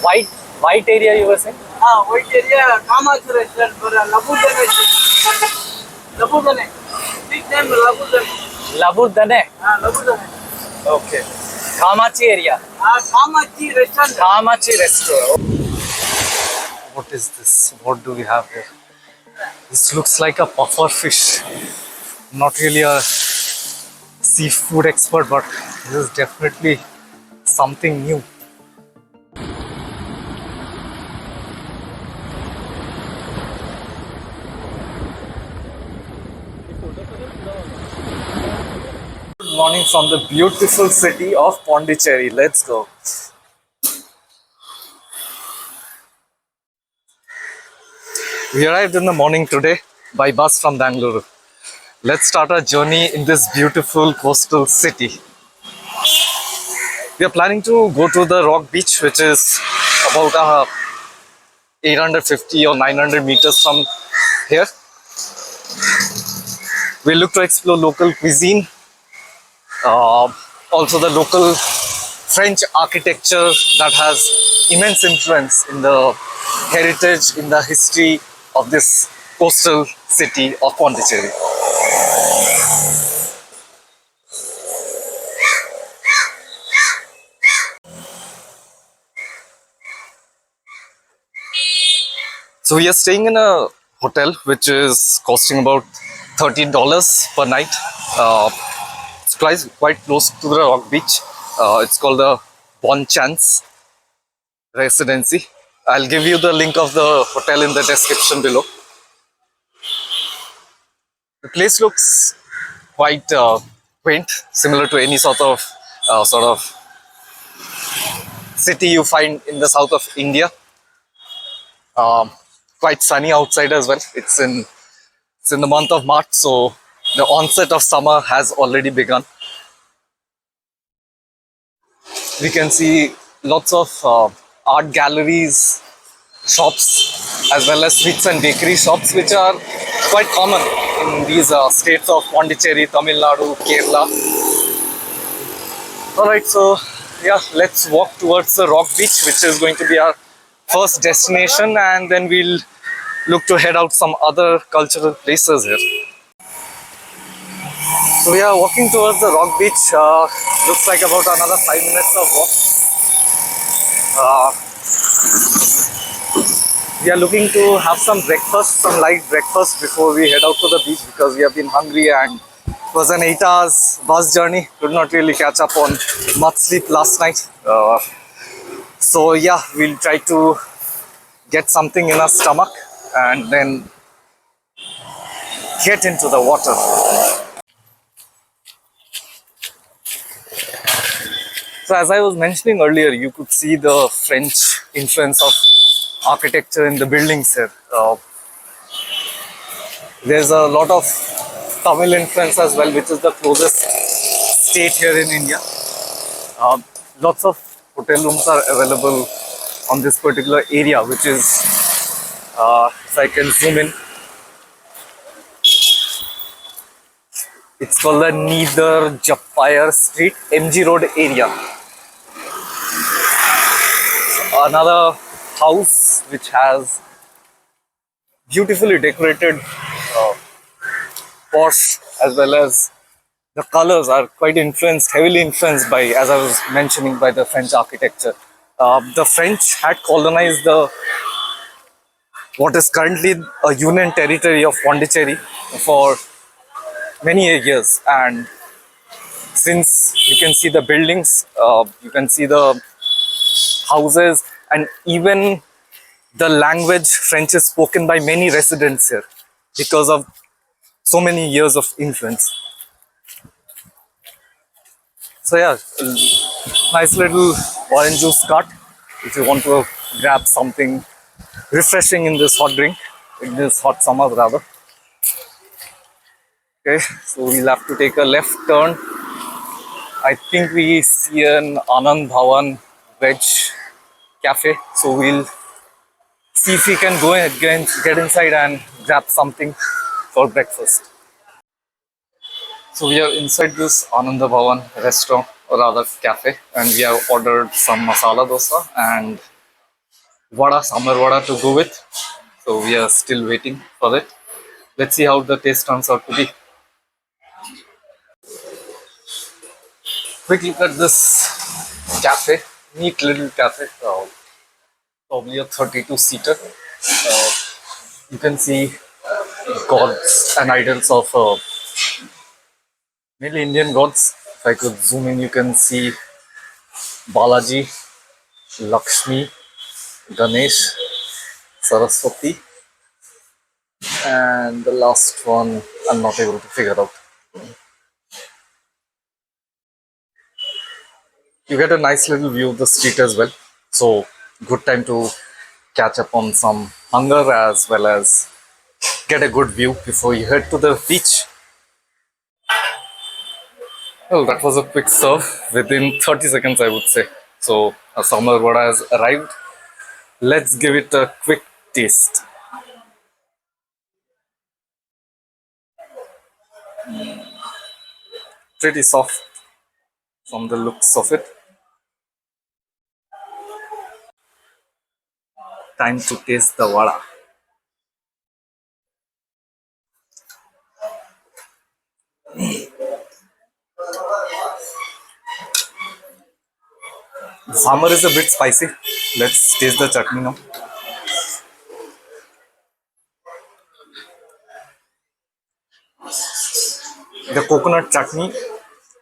White, white area you were saying? White area, Kamachi restaurant for Labudane. Labudane. Big name Labudane. Laburdane. Labudane. Okay. Kamachi area. Kamachi restaurant. Kamachi restaurant. What is this? What do we have here? This looks like a puffer fish. Not really a seafood expert, but this is definitely something new. Good morning from the beautiful city of Pondicherry. Let's go. We arrived in the morning today by bus from Bangalore. Let's start our journey in this beautiful coastal city. We are planning to go to the rock beach, which is about 850 or 900 meters from here. We look to explore local cuisine, also the local French architecture that has immense influence in the heritage, in the history of this coastal city of Pondicherry. So we are staying in a hotel which is costing about $30 per night. It's quite close to the rock beach. It's called the Bon Chance Residency. I'll give you the link of the hotel in the description below. The place looks quite quaint, similar to any sort of city you find in the south of India. Quite sunny outside as well. It's in the month of March, so the onset of summer has already begun. We can see lots of art galleries, shops, as well as sweets and bakery shops, which are quite common in these states of Pondicherry, Tamil Nadu, Kerala. Alright, so yeah, let's walk towards the rock beach, which is going to be our first destination, and then we'll look to head out some other cultural places here. So we are walking towards the rock beach. Looks like about another 5 minutes of walk. We are looking to have some breakfast, some light breakfast before we head out to the beach, because we have been hungry and it was an 8 hours bus journey. Could not really catch up on much sleep last night. So yeah, we'll try to get something in our stomach and then get into the water. So as I was mentioning earlier, you could see the French influence of architecture in the buildings here. There's a lot of Tamil influence as well, which is the closest state here in India. Lots of hotel rooms are available on this particular area, which is, if I can zoom in, it's called the Neither Japire Street, MG Road area. Another house which has beautifully decorated porch, as well as the colors are quite heavily influenced by, as I was mentioning, by the French architecture. The French had colonized what is currently a union territory of Pondicherry for many years, and since you can see the buildings, you can see the houses, and even the language French is spoken by many residents here because of so many years of influence. So yeah, nice little orange juice cart if you want to grab something refreshing in this hot drink, in this hot summer rather. Okay, so we'll have to take a left turn. I think we see an Anand Bhavan veg cafe, so we'll see if we can go again, get inside and grab something for breakfast. So we are inside this Anand Bhavan restaurant, or rather cafe, and we have ordered some masala dosa and vada, sambar vada to go with. So we are still waiting for it. Let's see how the taste turns out to be. Quick look at this cafe, neat little cafe, probably a 32-seater. You can see gods and idols of mainly Indian gods. If I could zoom in, you can see Balaji, Lakshmi, Ganesh, Saraswati, and the last one I'm not able to figure out. You get a nice little view of the street as well. So, good time to catch up on some hunger as well as get a good view before you head to the beach. Well, that was a quick serve within 30 seconds, I would say. So, a sambar vada has arrived. Let's give it a quick taste. Pretty soft from the looks of it. Time to taste the vada. The sambar is a bit spicy. Let's taste the chutney now. The coconut chutney,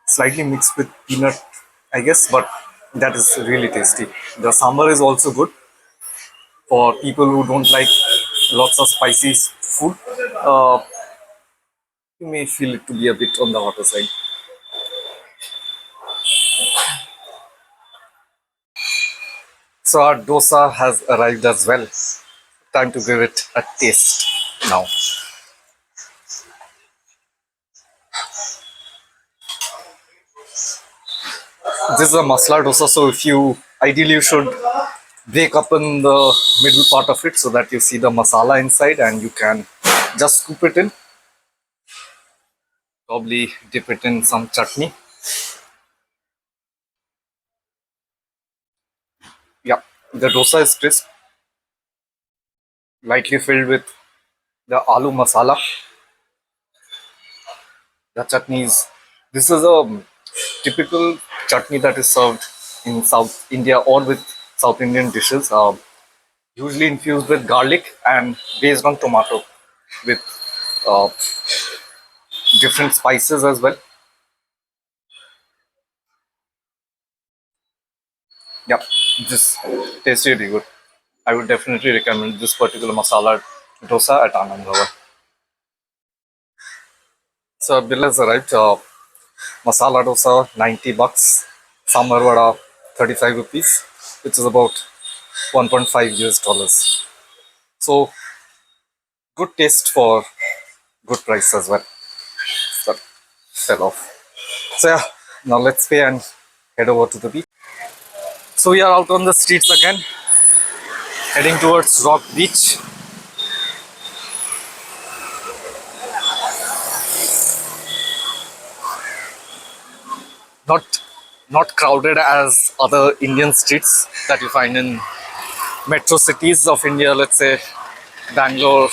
slightly mixed with peanut, I guess, but that is really tasty. The sambar is also good for people who don't like lots of spicy food. Uh, you may feel it to be a bit on the hotter side. So our dosa has arrived as well. Time to give it a taste now. This is a masala dosa, so if you ideally you should break up in the middle part of it so that you see the masala inside and you can just scoop it in. Probably dip it in some chutney. Yeah, the dosa is crisp, lightly filled with the aloo masala. The chutney is, this is a typical chutney that is served in South India or with South Indian dishes, usually infused with garlic and based on tomato with uh, different spices as well. Yeah, this tastes really good. I would definitely recommend this particular masala dosa at Anand Bhavan. So our bill has arrived. Masala dosa 90 bucks, sambar vada 35 rupees, which is about 1.5 US dollars. So good taste for good price as well. So fell off. So yeah, now let's pay and head over to the beach. So we are out on the streets again, heading towards Rock Beach. Not not crowded as other Indian streets that you find in metro cities of India, let's say Bangalore,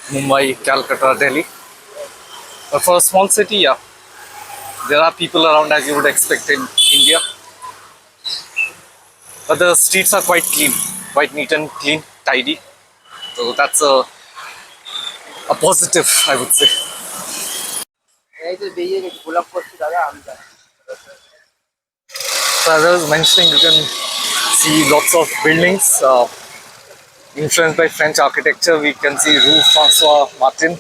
Mumbai, Calcutta, Delhi. But for a small city, yeah, there are people around as you would expect in India. But the streets are quite clean, quite neat and clean, tidy. So that's a positive, I would say. এই যে বেরিয়ে গেছি গোলাপ করছি দাদা আমি জানি। So as I was mentioning, you can see lots of buildings influenced by French architecture. We can see Rue Francois Martin.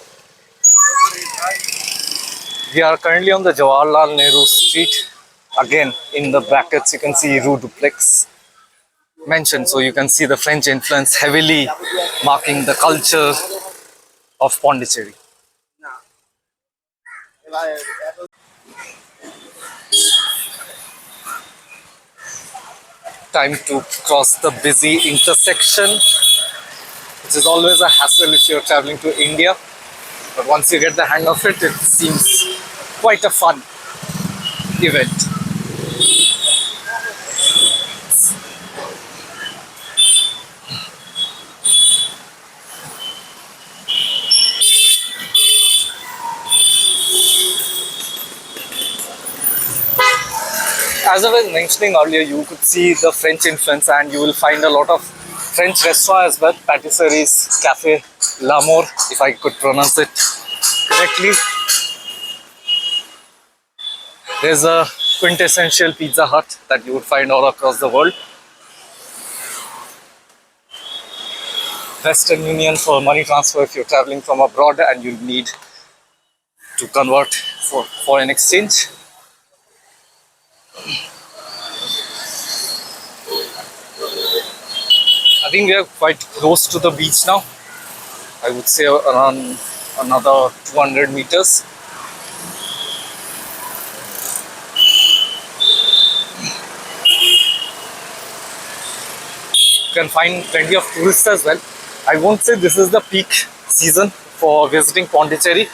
We are currently on the Jawaharlal Nehru Street. Again, in the brackets, you can see Rue Duplex mentioned. So you can see the French influence heavily marking the culture of Pondicherry. না এবার Time to cross the busy intersection, which is always a hassle if you're traveling to India. But once you get the hang of it, it seems quite a fun event. As I was mentioning earlier, you could see the French influence, and you will find a lot of French restaurants as well. Patisseries, Cafe L'Amour, if I could pronounce it correctly. There's a quintessential Pizza Hut that you would find all across the world. Western Union for money transfer if you're traveling from abroad and you need to convert for foreign exchange. I think we are quite close to the beach now. I would say around another 200 meters. You can find plenty of tourists as well. I won't say this is the peak season for visiting Pondicherry,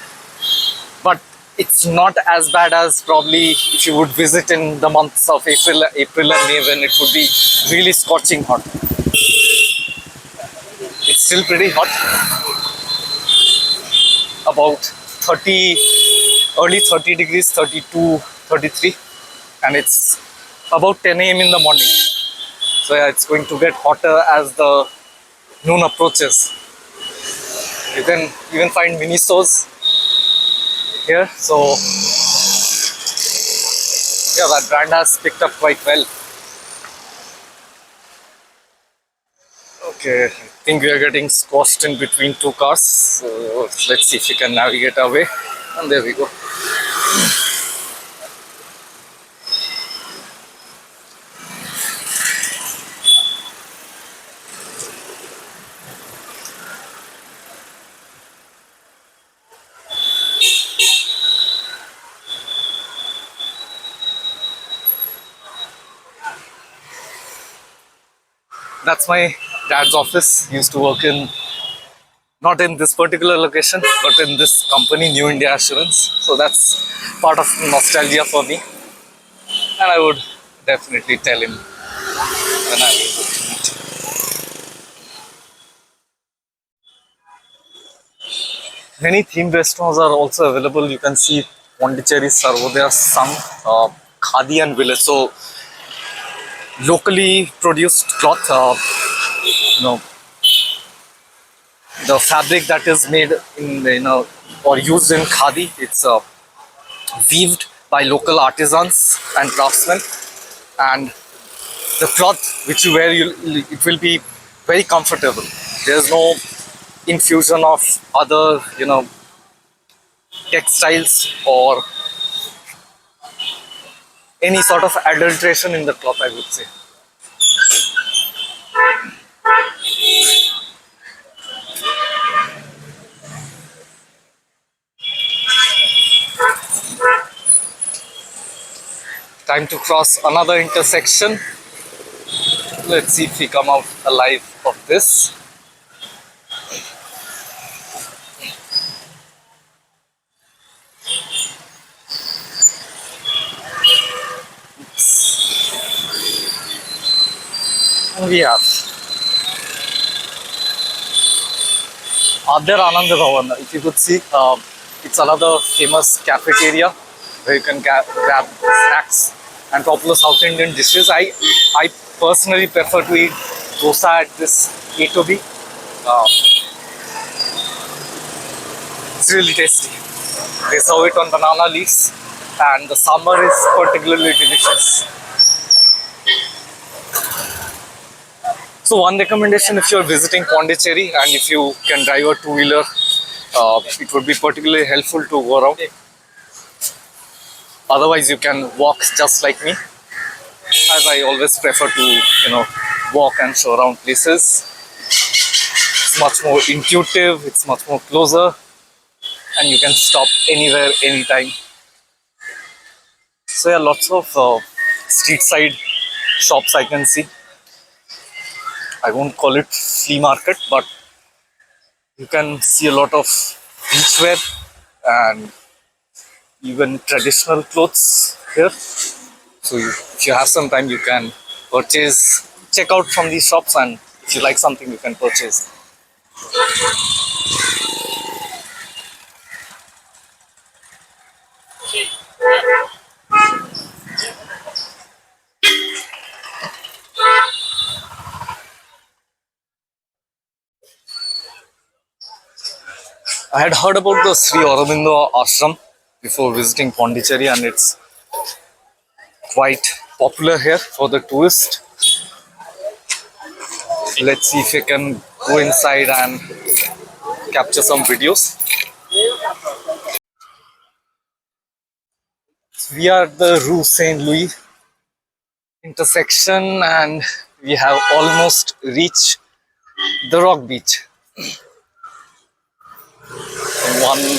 but it's not as bad as probably if you would visit in the months of April and May, when it would be really scorching hot. It's still pretty hot, about 30, early 30 degrees, 32, 33, and it's about 10 a.m. in the morning. So yeah, it's going to get hotter as the noon approaches. You can even find mini stores here. So yeah, that brand has picked up quite well. Okay, I think we are getting squashed in between two cars. So let's see if we can navigate our way. And there we go. That's my dad's office. He used to work in, not in this particular location, but in this company, New India Assurance. So that's part of nostalgia for me. And I would definitely tell him when I will meet. Many themed restaurants are also available. You can see Pondicherry Sarvodaya Sang, Khadi and Village. So locally produced cloth, you know, the fabric that is made in, or used in khadi, it's weaved by local artisans and craftsmen, and the cloth which you wear, it will be very comfortable. There's no infusion of other, textiles or any sort of adulteration in the cloth, I would say. Time to cross another intersection. Let's see if we come out alive of this. And we have Adhyar Anand Bhavan. If you could see, it's another famous cafeteria where you can grab snacks and popular South Indian dishes. I personally prefer to eat dosa at this A2B. It's really tasty. They serve it on banana leaves, and the sambar is particularly delicious. So one recommendation, if you're visiting Pondicherry and if you can drive a two-wheeler, it would be particularly helpful to go around. Otherwise, you can walk just like me, as I always prefer to, walk and show around places. It's much more intuitive, it's much more closer, and you can stop anywhere, anytime. So yeah, lots of street side shops I can see. I won't call it flea market, but you can see a lot of beachwear and even traditional clothes here. So if you have some time, you can check out from these shops, and if you like something, you can purchase. I had heard about the Sri Aurobindo ashram before visiting Pondicherry, and it's quite popular here for the tourist. Let's see if we can go inside and capture some videos. We are at the Rue Saint Louis intersection, and we have almost reached the rock beach. One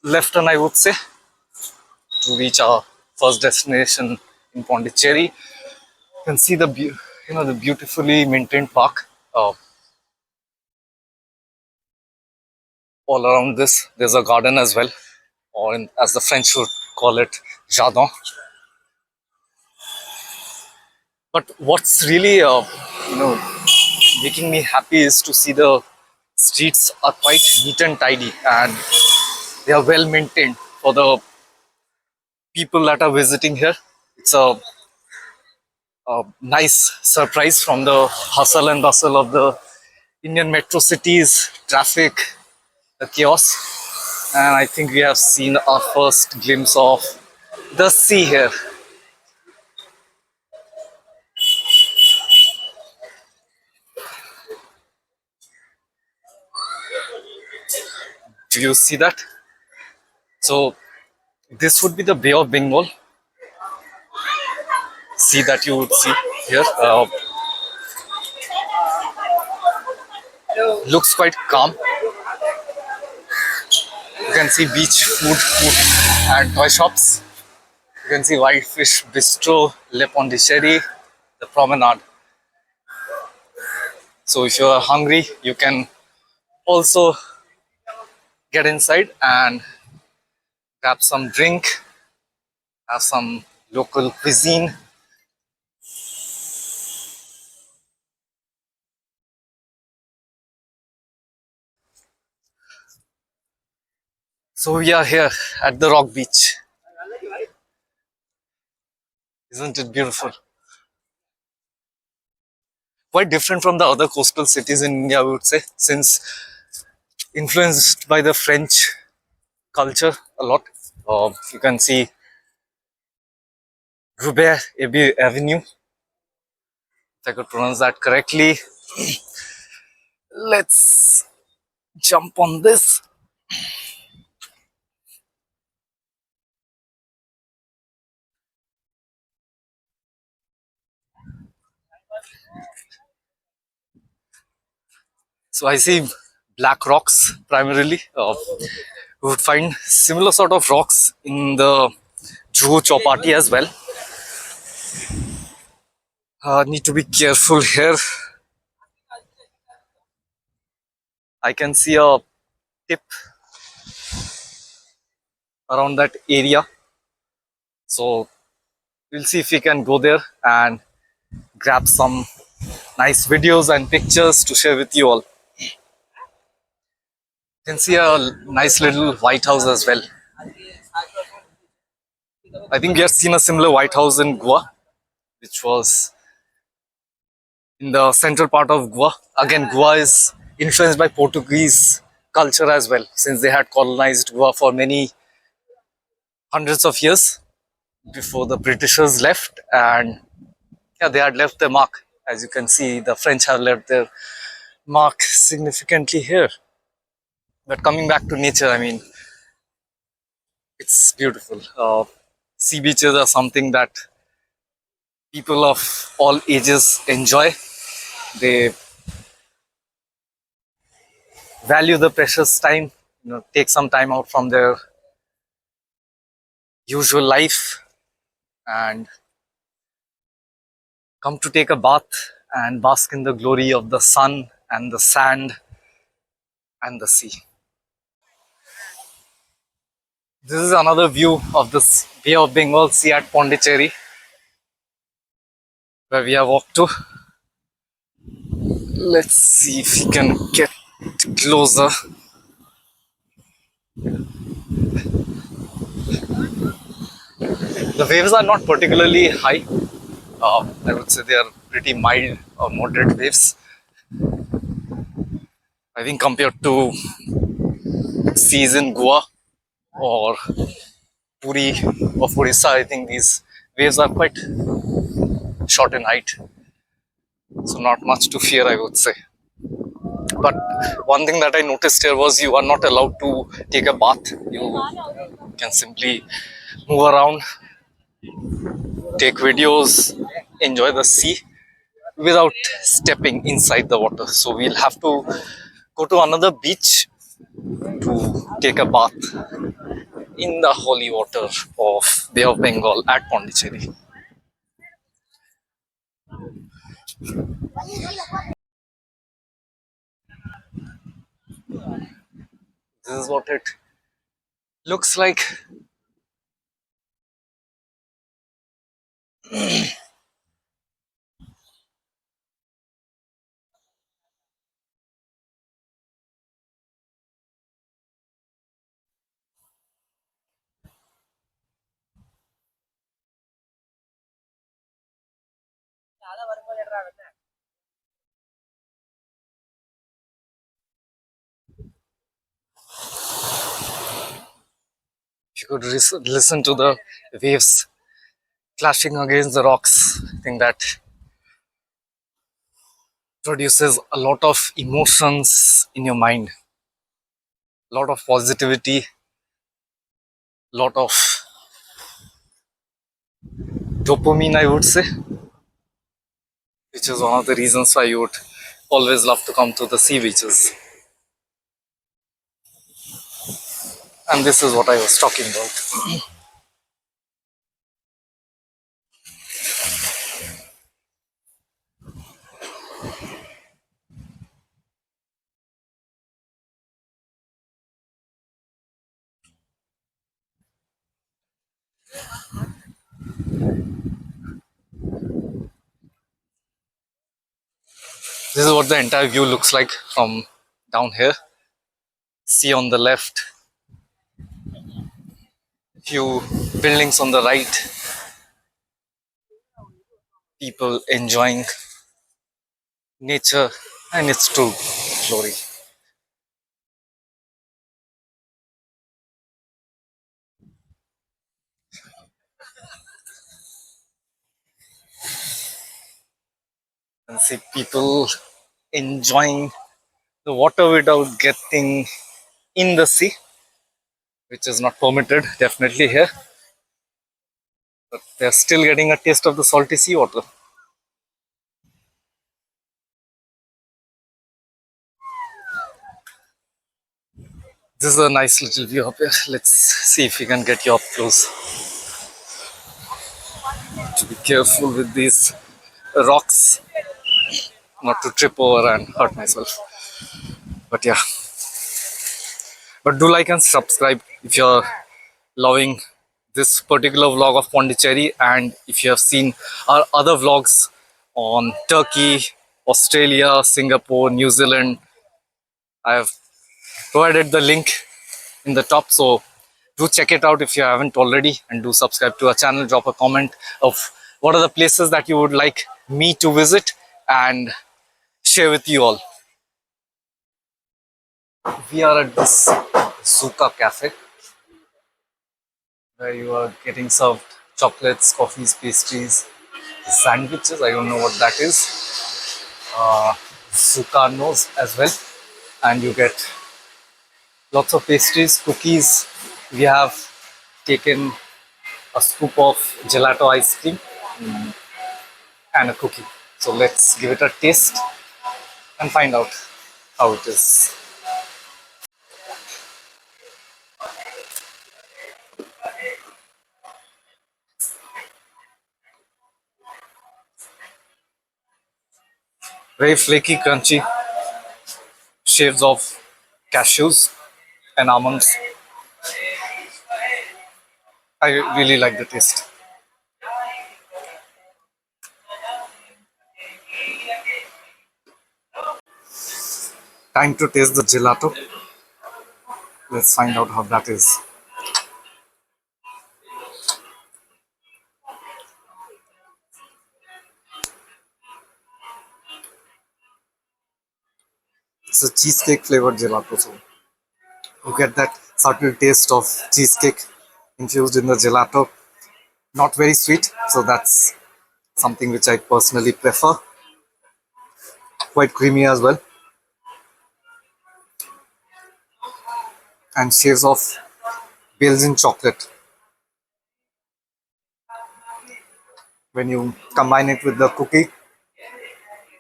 left turn, I would say, to reach our first destination in Pondicherry. You can see the beautifully maintained park all around this. There's a garden as well, or as the French would call it, jardin. But what's really you know making me happy is to see the streets are quite neat and tidy, and they are well maintained for the people that are visiting here. It's a nice surprise from the hustle and bustle of the Indian metro cities, traffic, the chaos. And I think we have seen our first glimpse of the sea here. Do you see that? So this would be the Bay of Bengal. See that you would see here. Looks quite calm. You can see beach food and toy shops. You can see Whitefish Bistro, Le Pondicherry, the promenade. So if you are hungry, you can also get inside and grab some drink, have some local cuisine. So we are here at the Rock Beach. Isn't it beautiful? Quite different from the other coastal cities in India, I would say, since influenced by the French culture a lot. You can see Robert Avenue, if I could pronounce that correctly. Let's jump on this. So I see black rocks primarily. We would find similar sort of rocks in the Juhu Chowpatty as well. Need to be careful here. I can see a tip around that area. So we'll see if we can go there and grab some nice videos and pictures to share with you all. You can see a nice little White House as well. I think we have seen a similar White House in Goa, which was in the central part of Goa. Again, Goa is influenced by Portuguese culture as well, since they had colonized Goa for many hundreds of years before the Britishers left. And yeah, they had left their mark. As you can see, the French have left their mark significantly here. But coming back to nature, I mean, it's beautiful. Sea beaches are something that people of all ages enjoy. They value the precious time, take some time out from their usual life and come to take a bath and bask in the glory of the sun and the sand and the sea. This is another view of this Bay of Bengal Sea at Pondicherry, where we have walked to. Let's see if we can get closer. The waves are not particularly high. I would say they are pretty mild or moderate waves. I think compared to seas in Goa or Puri or Orissa, I think these waves are quite short in height, so not much to fear, I would say. But one thing that I noticed here was you are not allowed to take a bath. You can simply move around, take videos, enjoy the sea without stepping inside the water. So we'll have to go to another beach to take a bath in the holy water of Bay of Bengal at Pondicherry. This is what it looks like. If you could listen to the waves clashing against the rocks, I think that produces a lot of emotions in your mind, a lot of positivity, a lot of dopamine, I would say, which is one of the reasons why you would always love to come to the sea beaches. And this is what I was talking about. This is what the entire view looks like from down here. Sea on the left, few buildings on the right, people enjoying nature and its true glory. And see people enjoying the water without getting in the sea, which is not permitted definitely here, but they're still getting a taste of the salty seawater. This is a nice little view up here. Let's see if we can get you up close. To be careful with these rocks, not to trip over and hurt myself. But yeah, but do like and subscribe if you're loving this particular vlog of Pondicherry, and if you have seen our other vlogs on Turkey, Australia, Singapore, New Zealand. I have provided the link in the top, so do check it out if you haven't already, and do subscribe to our channel. Drop a comment of what are the places that you would like me to visit and share with you all. We are at this Zuka cafe where you are getting served chocolates, coffees, pastries, sandwiches. I don't know what that is. Sukarnos as well, and you get lots of pastries, cookies. We have taken a scoop of gelato ice cream and a cookie. So let's give it a taste and find out how it is. Very flaky, crunchy, shades of cashews and almonds. I really like the taste. Time to taste the gelato. Let's find out how that is. It's a cheesecake flavored gelato, so you get that subtle taste of cheesecake infused in the gelato. Not very sweet, so that's something which I personally prefer. Quite creamy as well, and shades of Belgian chocolate. When you combine it with the cookie,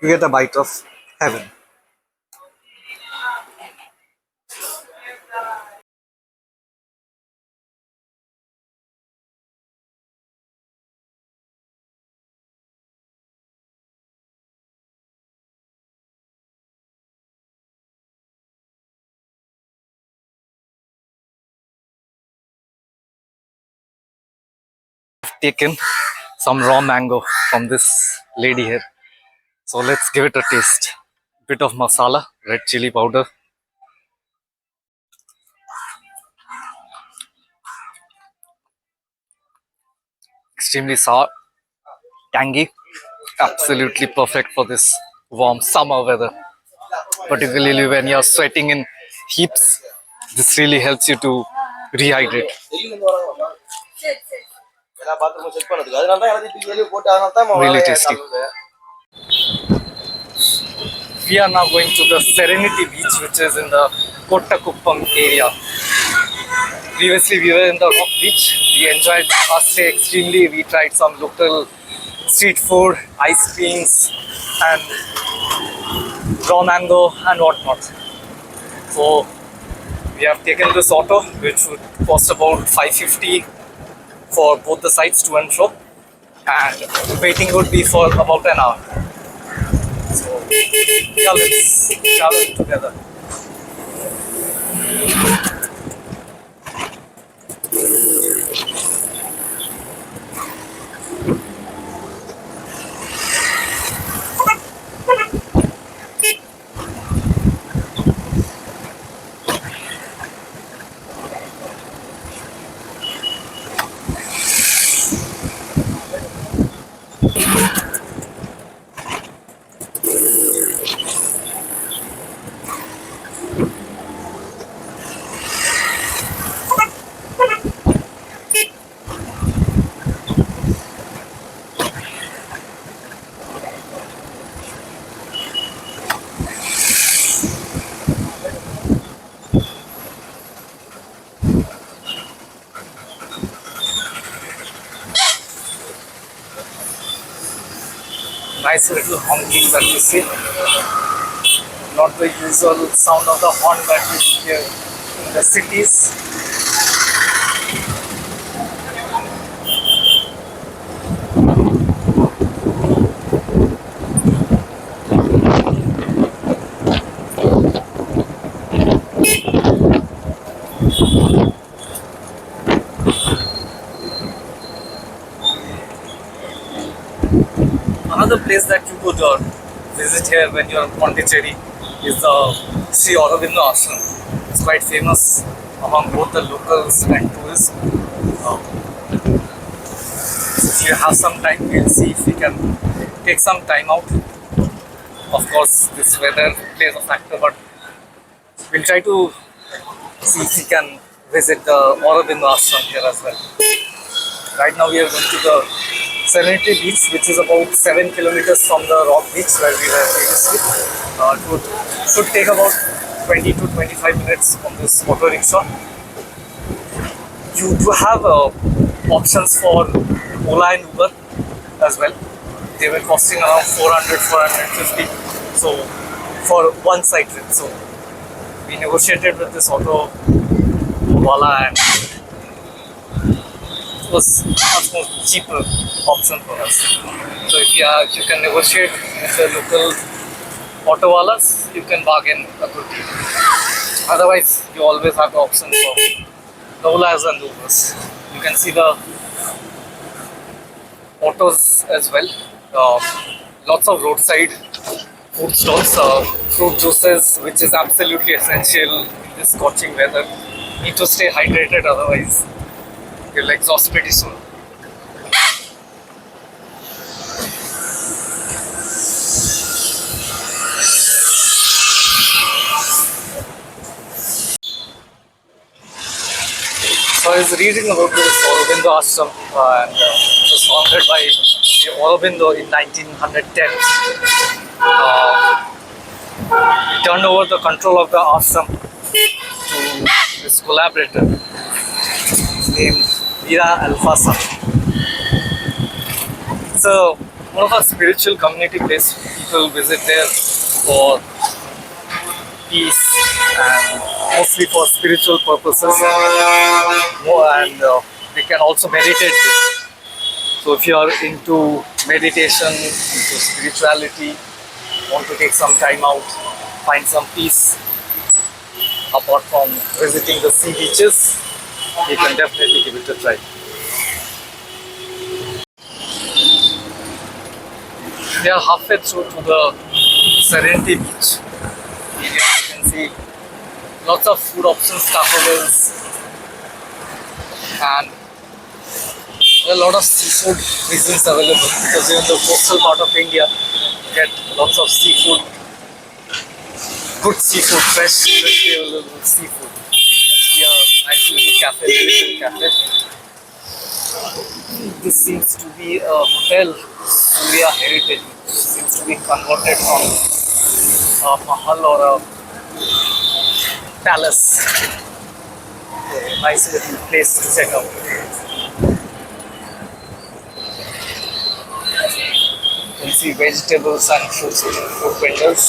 you get a bite of heaven. I've taken some raw mango from this lady here. So let's give it a taste. Bit of masala, red chili powder. Extremely sour, tangy. Absolutely perfect for this warm summer weather. Particularly when you're sweating in heaps, this really helps you to rehydrate. Really tasty. We are now going to the Serenity Beach, which is in the Kottakuppam area. Previously, we were in the Rock Beach. We enjoyed our stay extremely. We tried some local street food, ice creams, and raw mango and whatnot. So we have taken this auto, which would cost about 550 for both the sides to and fro, and waiting would be for about an hour. So yeah, let's travel together. Nice little honking that you see. Not the usual sound of the horn that you hear in the cities. Another place that you could visit here when you're in Pondicherry is the Sri Aurobindo Ashram. It's quite famous among both the locals and tourists. If you have some time, we'll see if we can take some time out. Of course, this weather plays a factor, but we'll try to see if we can visit the Aurobindo Ashram here as well. Right now, we are going to the Serenity Beach, which is about 7 kilometers from the Rock Beach where we were previously. It should take about 20 to 25 minutes on this auto rickshaw. You do have options for Ola and Uber as well. They were costing around 400, 450. So for one side trip. So we negotiated with this auto wala and it was much more cheaper option for us. So if you can negotiate with the local auto walas, you can bargain a good deal. Otherwise, you always have the option for the Olas and Ubers. You can see the autos as well. Lots of roadside food stalls, fruit juices, which is absolutely essential in this scorching weather. Need to stay hydrated, otherwise you'll exhaust pretty soon. was reading about this Aurobindo ashram and it was founded by Aurobindo in 1910. He turned over the control of the ashram to his collaborator named Veera Alfasa. It's one of our spiritual community place. People visit there for peace and mostly for spiritual purposes. And they can also meditate there. So if you are into meditation, into spirituality, want to take some time out, find some peace, apart from visiting the sea beaches, you can definitely give it a try. We are halfway through to the Serenity Beach area. You can see lots of food options, taco bells, and there are a lot of seafood cuisines available because you're in the coastal part of India. You get lots of seafood, good seafood, freshly available seafood. We are nice little cafe, very good cafe. This seems to be a hotel, Surya Heritage, which seems to be converted from a mahal or a palace. A nice little place to check out. You can see vegetables and fruit vendors.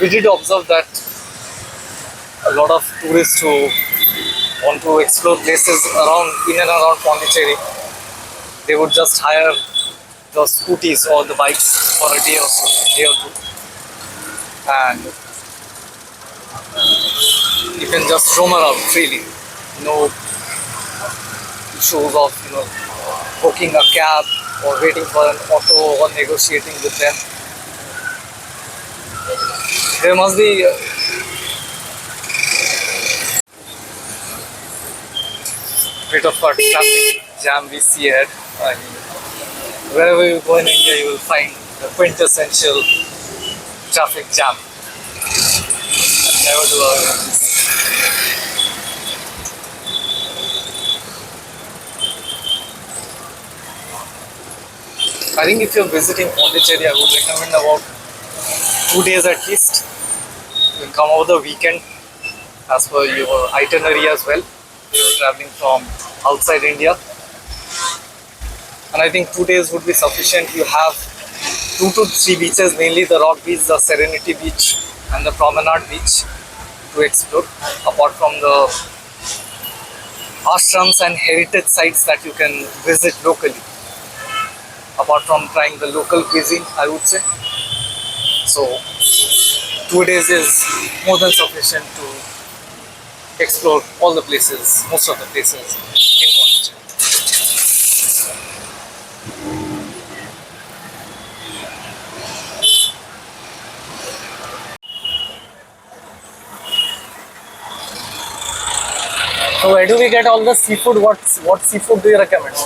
We did observe that a lot of tourists who want to explore places in and around Pondicherry, they would just hire the scooties or the bikes for a day or two, and you can just roam around freely. No issues of booking a cab or waiting for an auto or negotiating with them. There must be bit of a traffic jam we see ahead. I mean, wherever you go in India, you will find the quintessential traffic jam. Never do away with this. I think if you're visiting Pondicherry, I would recommend about 2 days at least. You can come over the weekend as per your itinerary as well. You're traveling from outside India, and I think 2 days would be sufficient. You have 2 to 3 beaches, mainly the Rock Beach, the Serenity Beach, and the Promenade Beach to explore, apart from the ashrams and heritage sites that you can visit locally, apart from trying the local cuisine, I would say. So 2 days is more than sufficient to explore all the places, most of the places in Pondicherry. So where do we get all the seafood? What seafood do you recommend?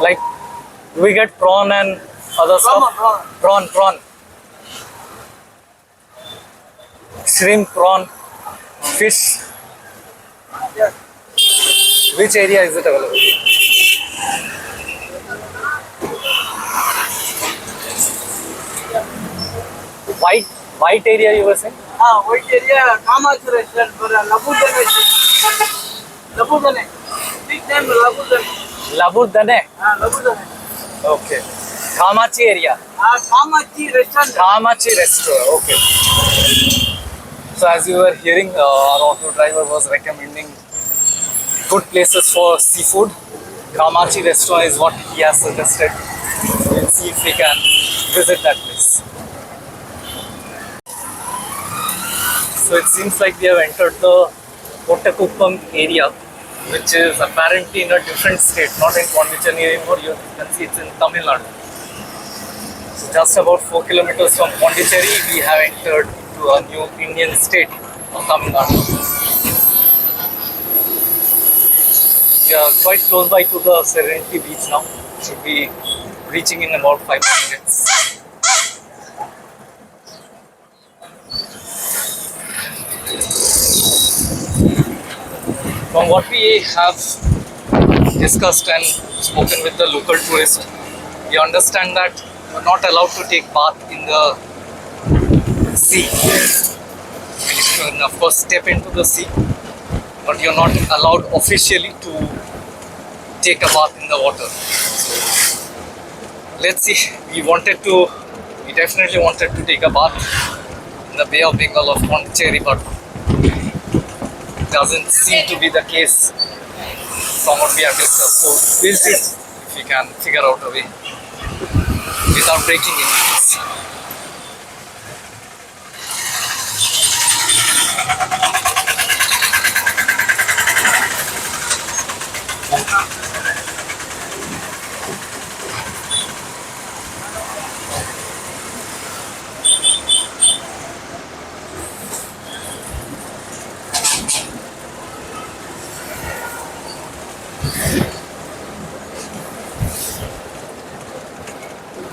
Like, do we get prawn and other stuff? Prawn. Shrimp, prawn, fish. Yes. Which area is it available? White area you were saying? White area, Kamachi restaurant for Labudane. Big name Labudane. Labudane? Labudane. Okay. Kamachi area? Kamachi restaurant. Kamachi restaurant, okay. So as you were hearing, our auto driver was recommending good places for seafood. Kamachi restaurant is what he has suggested. We'll see if we can visit that place. So it seems like we have entered the Kottakuppam area which is apparently in a different state, not in Pondicherry anymore. You can see it's in Tamil Nadu. So just about 4 kilometers from Pondicherry, we have entered to a new Indian state of Tamil Nadu. We are quite close by to the Serenity Beach now. Should be reaching in about 5 minutes. From what we have discussed and spoken with the local tourists, we understand that you're not allowed to take bath in the sea. You can of course step into the sea, but you're not allowed officially to take a bath in the water. So let's see. We definitely wanted to take a bath in the Bay of Bengal of Pondicherry, but doesn't seem to be the case from what we have discussed. So we'll see if we can figure out a way without breaking any rules.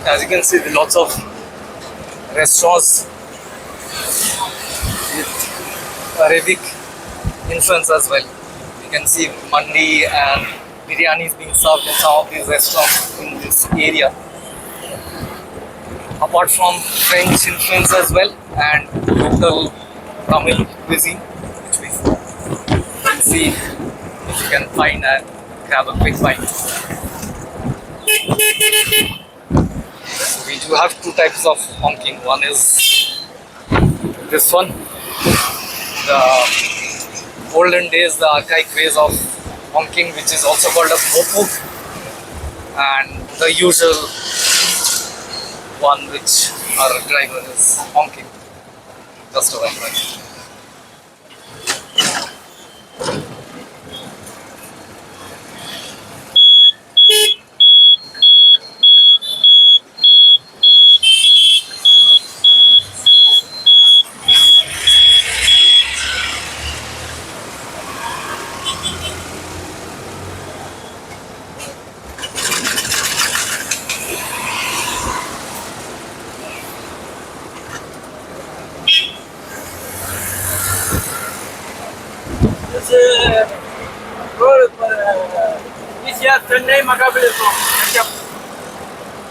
As you can see, there are lots of restaurants with Arabic influence as well. You can see mandi and biryani is being served in some of these restaurants in this area. Apart from French influence as well and local Tamil cuisine, which we can see if you can find and grab a quick bite. We do have two types of honking. One is this one, the olden days, the archaic ways of honking, which is also called a popo, and the usual one which our driver is honking just a while back. Road पर इस यार चेन्नई मकाबले तो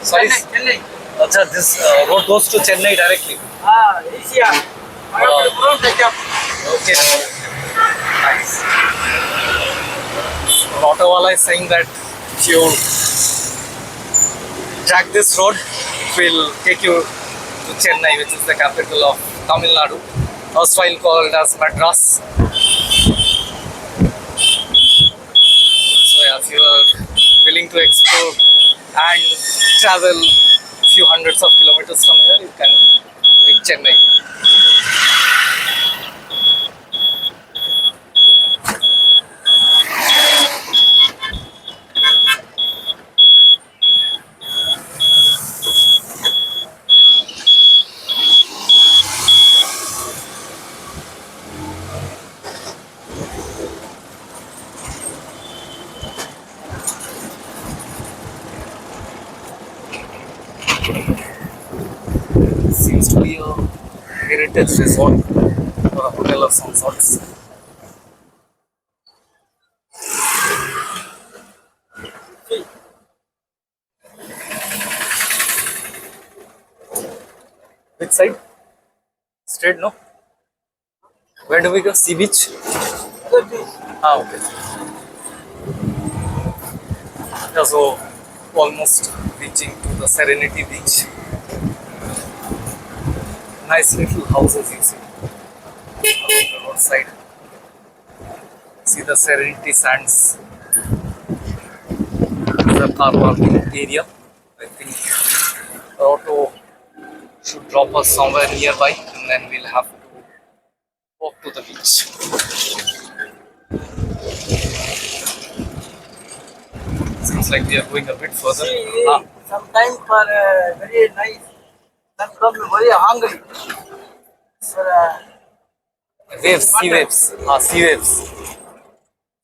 Sorry, Chennai Acha, this road goes to Chennai directly. हाँ इस यार मकाबले from क्या Okay. Nice. The autowala is saying that if you track this road, it will take you to Chennai, which is the capital of Tamil Nadu, erstwhile called as Madras. So yeah, if you are willing to explore and travel a few hundreds of kilometers from here, you can reach Chennai. Seems to be a heritage resort or a hotel of some sorts. Which side? Straight, no? Where do we go? Sea beach? Ah, okay. Yeah, so almost reaching to the Serenity Beach. Nice little houses you see along the roadside. See the Serenity Sands. The car parking area. I think the auto should drop us somewhere nearby and then we'll have to walk to the beach. Seems like we are going a bit further. See, Ah, sometimes for very nice, some come very hungry. For, waves, sea waves. Ah, sea waves.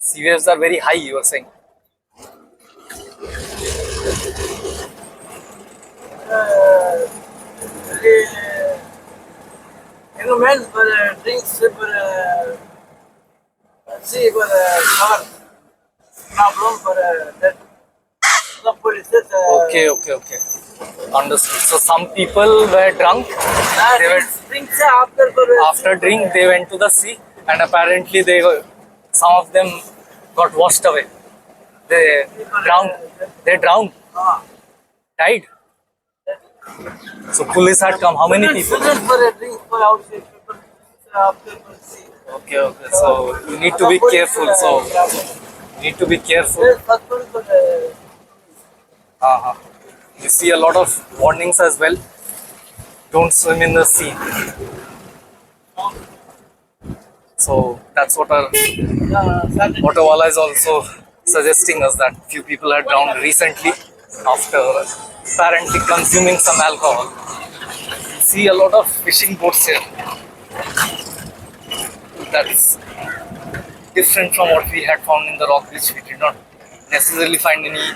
Sea waves are very high, you were saying. very, young men for drinks, for see, for cover problem for that. The police. Okay, okay, okay. Understood. So some people were drunk. They were Drinks after for after drink they went to the sea, and apparently some of them got washed away. They drowned. They drowned. Died. So police had come. How many people? Students for a drink for outside people after for sea. Okay, okay. So you need to be careful. So you need to be careful. First one for Uh-huh. You see a lot of warnings as well. Don't swim in the sea. So that's what our Waterwala is also suggesting us, that few people are drowned recently after apparently consuming some alcohol. See a lot of fishing boats here. That's different from what we had found in the rock beach. We did not necessarily find any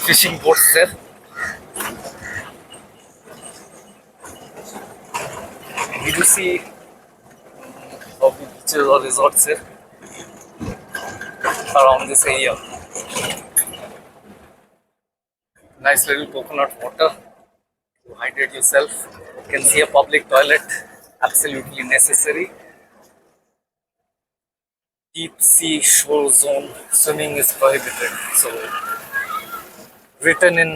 fishing boats there. We do see beaches or resorts here around this area. Nice little coconut water to hydrate yourself. You can see a public toilet, absolutely necessary. Deep sea shore zone, swimming is prohibited. So, written in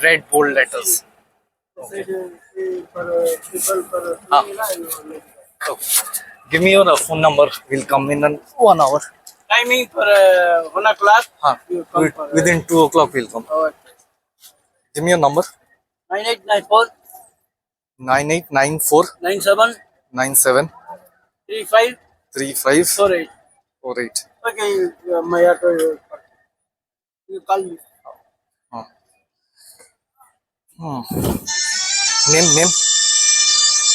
red bold letters. Okay. for people for Ah. Okay. Give me your phone number. We'll come in 1 hour. timing for 1 o'clock. You come for Within 2 o'clock, we'll come. Give me your number. 9894 9894 97 97 35 35 48. 48. Okay, my auto. You call me.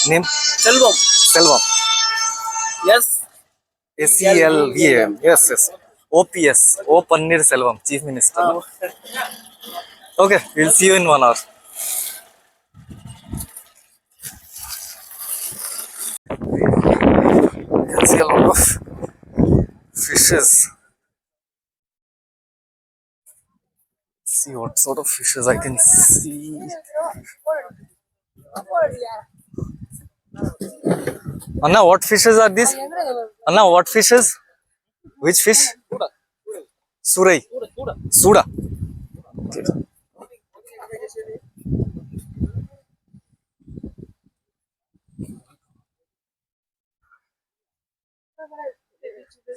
Name Selvam. Selvam. Yes. SELVAM. Yes. OPS. O Pannir Selvam, Chief Minister. No? Okay, we'll see you in 1 hour. You can see a lot of fishes. See what sort of fishes I can see. Anna, what fishes are these? Anna, what fishes? Which fish? Surai. Suda. Okay.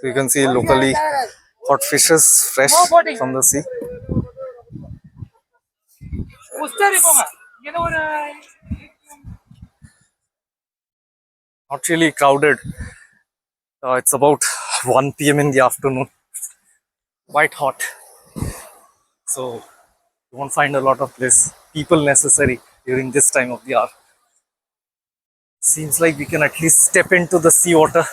So you can see locally caught fishes fresh from the sea. Not really crowded. It's about 1 p.m. in the afternoon. Quite hot. So you won't find a lot of people necessary during this time of the hour. Seems like we can at least step into the seawater.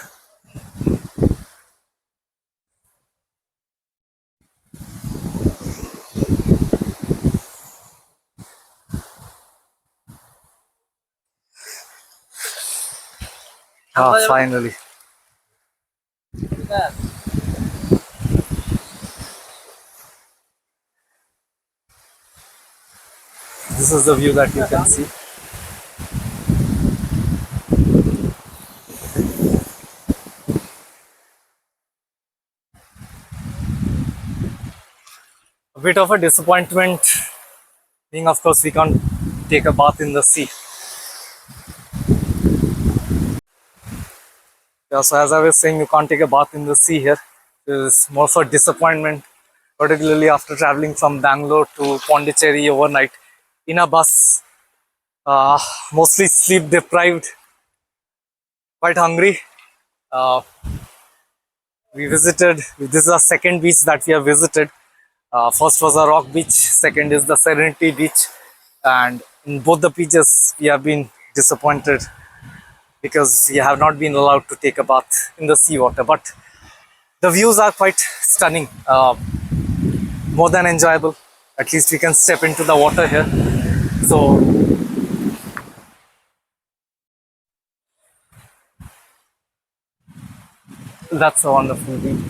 Finally. This is the view that you can see. A bit of a disappointment, being of course we can't take a bath in the sea. Yeah, so as I was saying, you can't take a bath in the sea here. It's more of a disappointment, particularly after traveling from Bangalore to Pondicherry overnight in a bus. Mostly sleep deprived, quite hungry. We visited, this is our second beach that we have visited. First was a rock beach, second is the Serenity Beach, and in both the beaches we have been disappointed because we have not been allowed to take a bath in the seawater. But the views are quite stunning, more than enjoyable. At least we can step into the water here. So that's a wonderful view.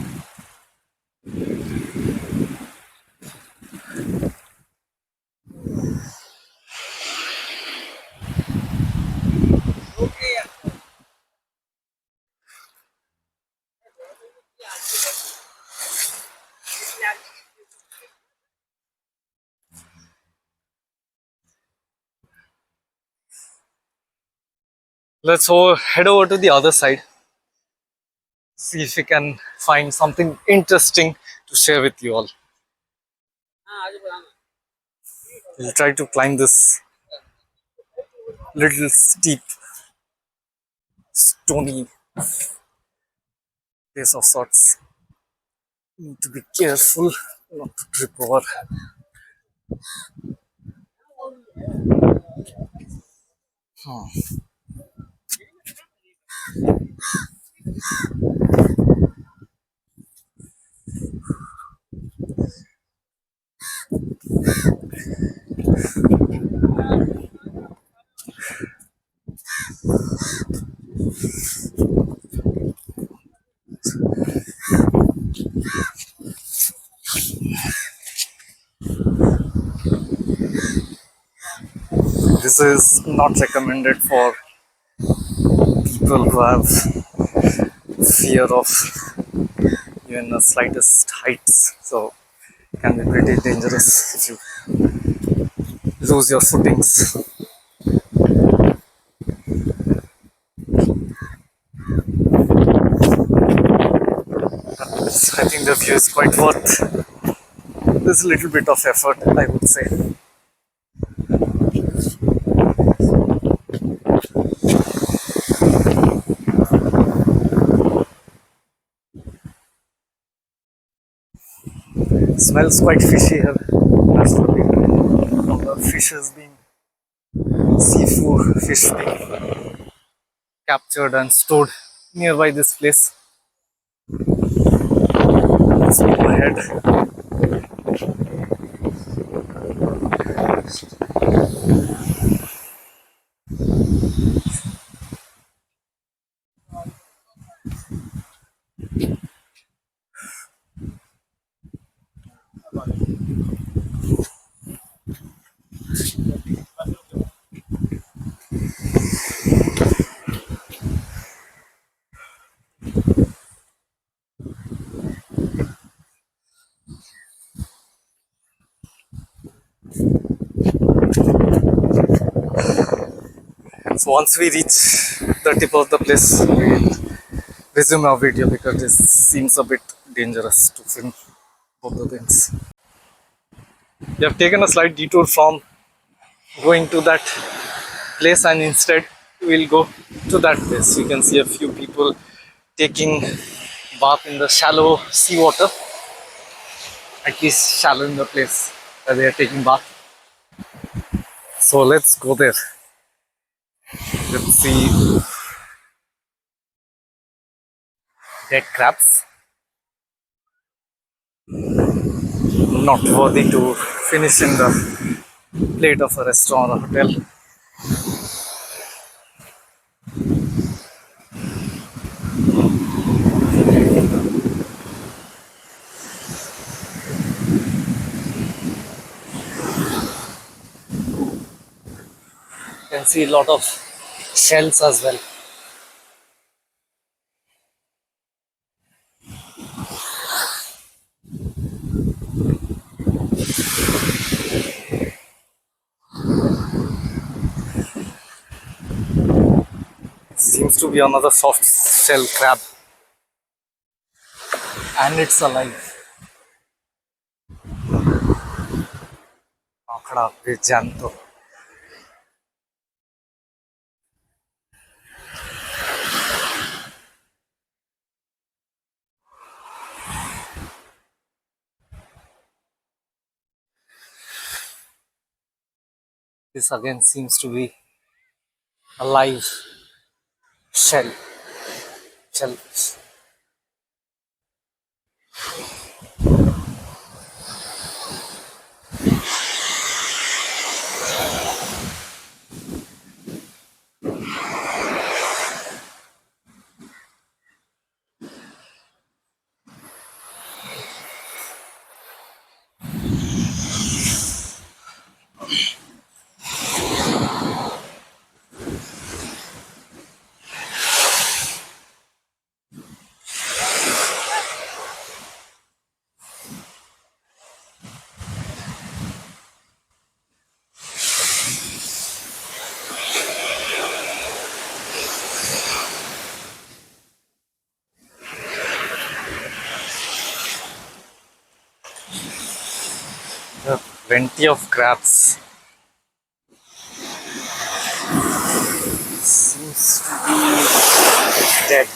Head over to the other side, see if we can find something interesting to share with you all. We'll try to climb this little steep, stony place of sorts. Need to be careful not to trip over. This is not recommended for people who have fear of even the slightest heights. So it can be pretty dangerous if you lose your footings. I think the view is quite worth this little bit of effort, I would say. It smells quite fishy here, naturally, from the fishes being seafood, fish being captured and stored nearby this place. Let's go ahead. So once we reach the tip of the place, we'll resume our video because this seems a bit dangerous to film both the things. We have taken a slight detour from going to that place and instead we'll go to that place. You can see a few people taking bath in the shallow seawater, at least shallow in the place where they are taking bath. So let's go there. Let's see dead crabs. Not worthy to finish in the plate of a restaurant or hotel. You can see a lot of shells as well. Seems to be another soft shell crab. And it's alive. आंकड़ा बेजान. This again seems to be a live shell. Shellfish. There are plenty of crabs. Seems to be dead.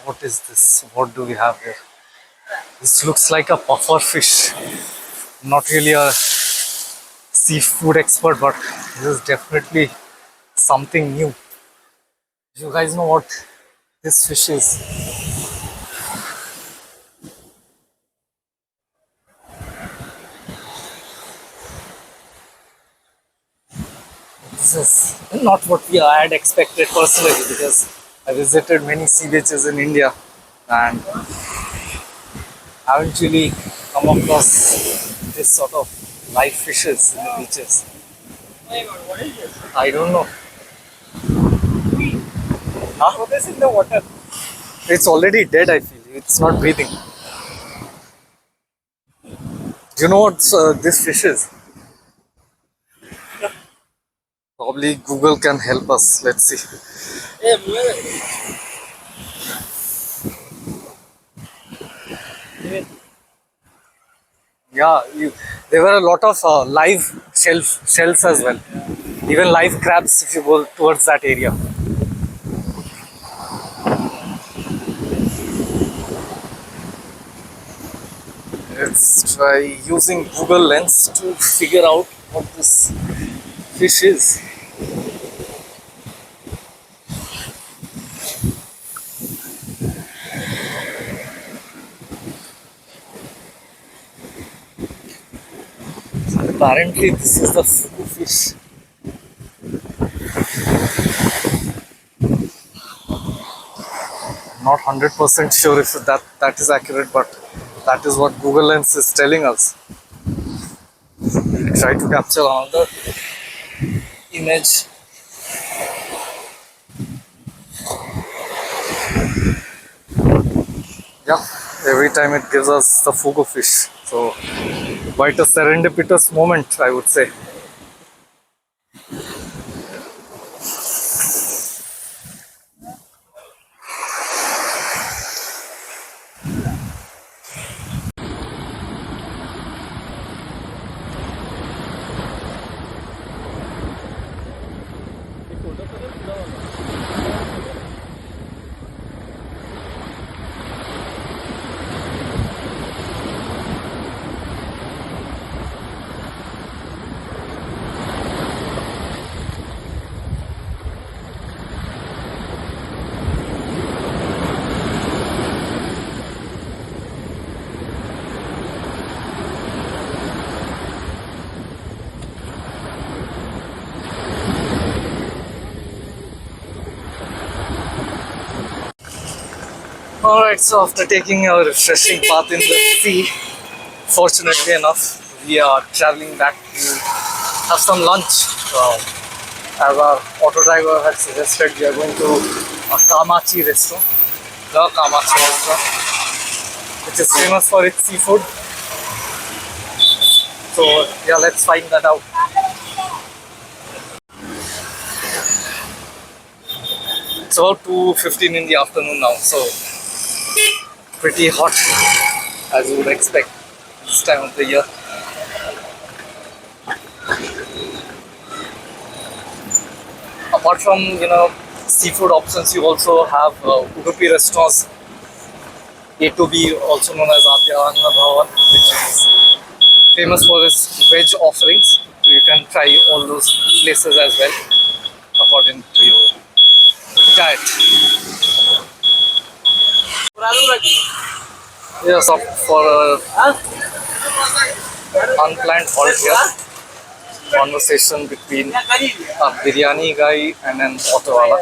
What is this? What do we have here? This looks like a puffer fish. Not really a seafood expert, but this is definitely something new. You guys know what this fish is? This is not what we had expected personally, because I visited many sea beaches in India and haven't really come across this sort of live fishes in the beaches. Oh my god, what is this? I don't know. Huh? What is in the water? It's already dead, I feel. It's not breathing. Do you know what this fish is? Probably Google can help us. Let's see. Hey, where? Yeah, there were a lot of live shells as well. Even live crabs if you go towards that area. Let's try using Google Lens to figure out what this fish is. Apparently, this is the fugu fish. Not 100% sure if that is accurate, but that is what Google Lens is telling us. Try to capture another image. Yeah, every time it gives us the fugu fish. So quite a serendipitous moment, I would say. Alright, so after taking a refreshing bath in the sea, fortunately enough, we are traveling back to have some lunch. As our auto driver had suggested, we are going to a Kamachi restaurant, the Kamachi restaurant, which is famous for its seafood. So yeah, let's find that out. It's about 2:15 in the afternoon now, so pretty hot as you would expect this time of the year. Apart from, seafood options, you also have Udupi restaurants, A to B, also known as Adyavana Bhavan, which is famous for its veg offerings. So you can try all those places as well according to your diet. Yes, up for unplanned halt here. Conversation between a biryani guy and an auto wala.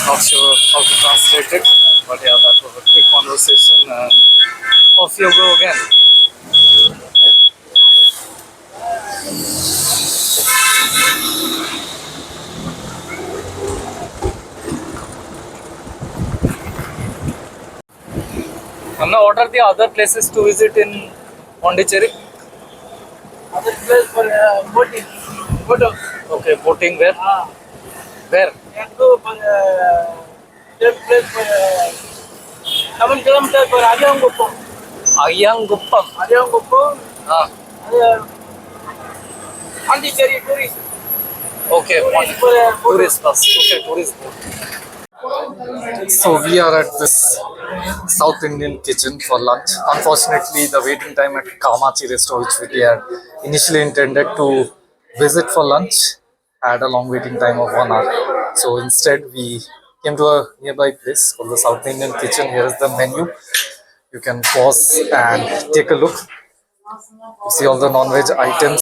Not sure how to translate it, but yeah, that was a quick conversation and off you go again. Now, what are the other places to visit in Pondicherry? Other place for boating. Photo. Okay, boating where? Where? And go for that place for 7 kilometers for Adiyanguppam. Ayyanguppam. Adiyanguppam. Ah, Pondicherry tourist. okay, For tourist bus. Okay, tourist boat. So we are at this South Indian kitchen for lunch. Unfortunately, the waiting time at Kamachi restaurant, which we had initially intended to visit for lunch, had a long waiting time of 1 hour. So instead, we came to a nearby place called the South Indian kitchen. Here is the menu. You can pause and take a look. You see all the non-veg items.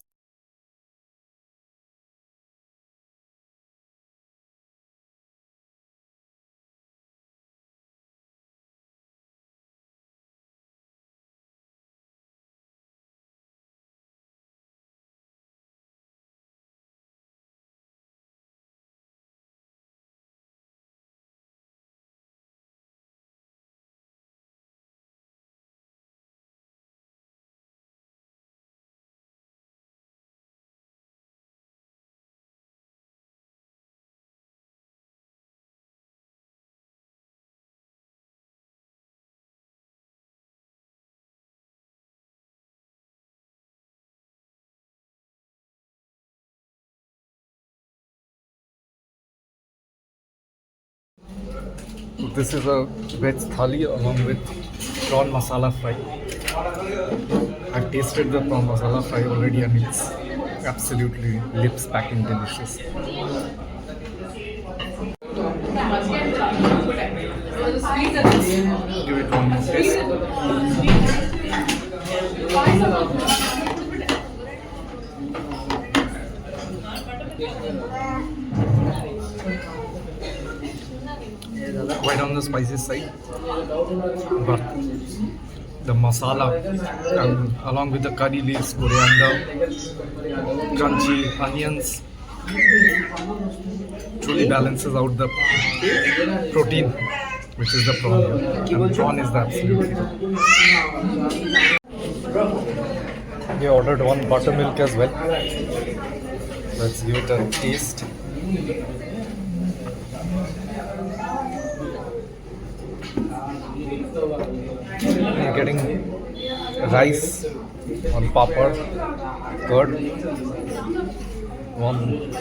This is a veg thali along with prawn masala fry. I've tasted the prawn masala fry already and it's absolutely lips packing delicious. Give it one more taste. Quite on the spicy side, but the masala along with the curry leaves, coriander, crunchy onions truly balances out the protein, which is the prawn here. And prawn is the absolute. We ordered one buttermilk as well. Let's give it a taste. You're getting rice on papad, curd, one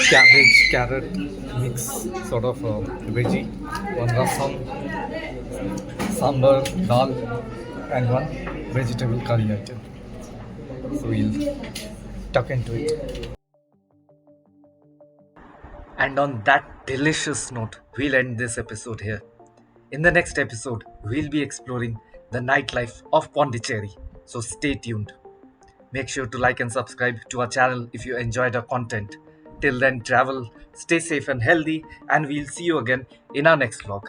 cabbage carrot mix sort of veggie, one rasam, sambar, dal, and one vegetable curry item. So we'll tuck into it. And on that delicious note, we'll end this episode here. In the next episode, we'll be exploring the nightlife of Pondicherry. So stay tuned. Make sure to like and subscribe to our channel if you enjoyed our content. Till then, travel, stay safe and healthy, and we'll see you again in our next vlog.